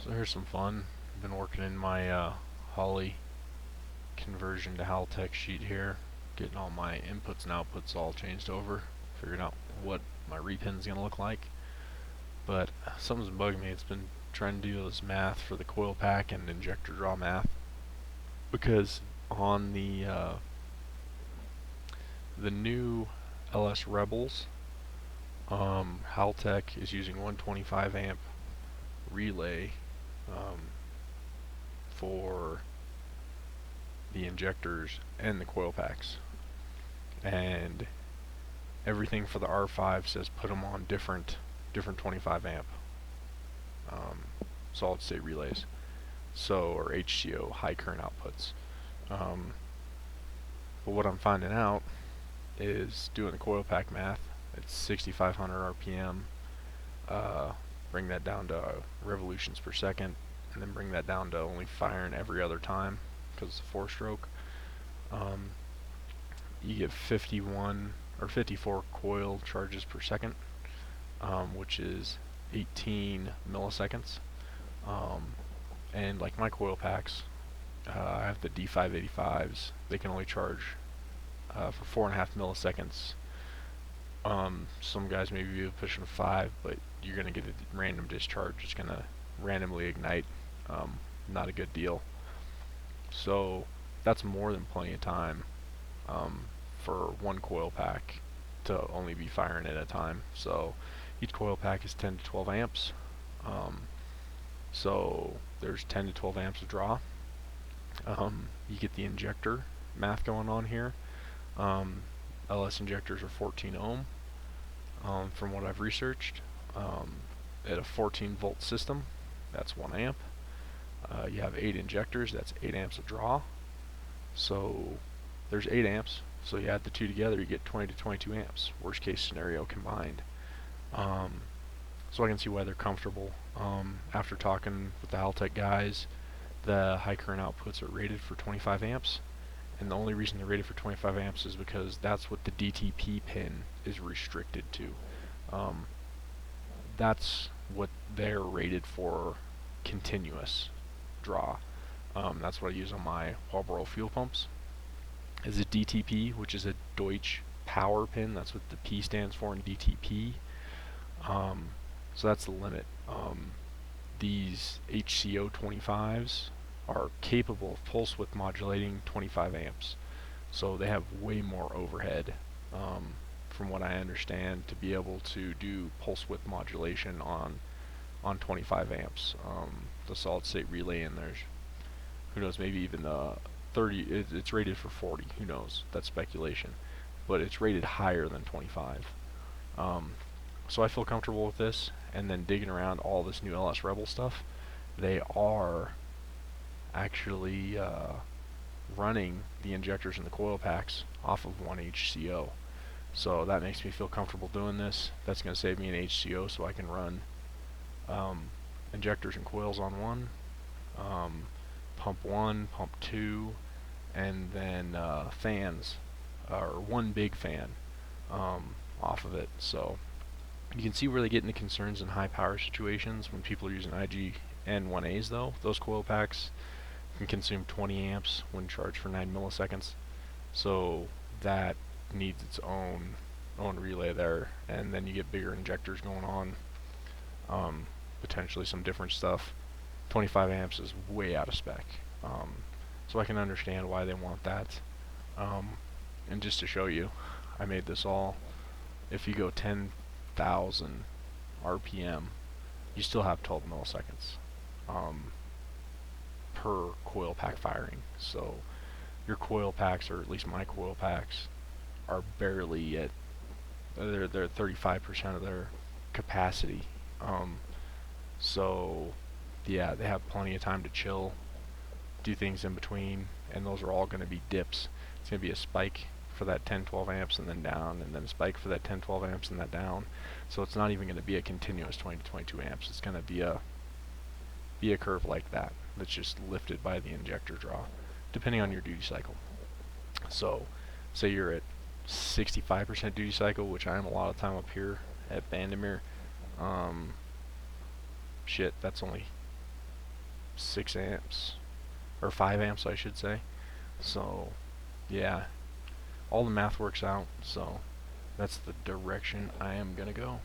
So here's some fun. I've been working in my Holly conversion to Haltech sheet here, getting all my inputs and outputs all changed over, figuring out what my repin's gonna look like. But something's bugging me. It's been trying to do this math for the coil pack and injector draw math, because on the new LS Rebels, Haltech is using 125 amp relay um, for the injectors and the coil packs, and everything for the R5 says put them on different 25 amp solid state relays, or HCO, high current outputs. But what I'm finding out is doing the coil pack math. It's 6,500 RPM. Bring that down to revolutions per second, and then bring that down to only firing every other time because it's a 4-stroke. You get 51 or 54 coil charges per second, which is 18 milliseconds. And like my coil packs, I have the D585s. They can only charge for 4.5 milliseconds. Some guys maybe be pushing 5, but you're going to get a random discharge. It's going to randomly ignite. Not a good deal. So that's more than plenty of time for one coil pack to only be firing at a time. So each coil pack is 10 to 12 amps. So there's 10 to 12 amps of draw. You get the injector math going on here. LS injectors are 14 ohm from what I've researched. At a 14 volt system, that's 1 amp. You have 8 injectors, that's 8 amps of draw. So there's 8 amps. So you add the two together, you get 20 to 22 amps. Worst case scenario combined. So I can see why they're comfortable. After talking with the Haltech guys, the high current outputs are rated for 25 amps. And the only reason they're rated for 25 amps is because that's what the DTP pin is restricted to. That's what they're rated for, continuous draw. That's what I use on my Marlboro fuel pumps. Is a DTP, which is a Deutsch power pin. That's what the P stands for in DTP. So that's the limit. These HCO 25s are capable of pulse width modulating 25 amps. So they have way more overhead, from what I understand, to be able to do pulse width modulation on 25 amps. The solid state relay in there's, who knows, maybe even 30, it's rated for 40, who knows, that's speculation, but it's rated higher than 25. So I feel comfortable with this, and then digging around all this new LS Rebel stuff, they are actually running the injectors and the coil packs off of one HCO. So that makes me feel comfortable doing this. That's going to save me an HCO, so I can run injectors and coils on one, pump 1, pump 2, and then fans, or one big fan off of it. So you can see where they get into concerns in high power situations when people are using IGN-1As though. Those coil packs can consume 20 amps when charged for 9 milliseconds. So that needs its own relay there, and then you get bigger injectors going on, potentially some different stuff. 25 amps is way out of spec. So I can understand why they want that. And just to show you, I made this all. If you go 10,000 RPM, you still have 12 milliseconds per coil pack firing. So your coil packs, or at least my coil packs, are barely at, they're 35% of their capacity. So yeah, they have plenty of time to chill, do things in between, and those are all going to be dips. It's going to be a spike for that 10-12 amps and then down, and then a spike for that 10-12 amps and that down. So it's not even going to be a continuous 20 to 22 amps. It's going to be a curve like that that's just lifted by the injector draw, depending on your duty cycle. So say you're at 65% duty cycle, which I am a lot of time up here at Bandimere. Shit, that's only 6 amps, or 5 amps I should say. So yeah, all the math works out, so that's the direction I am gonna go.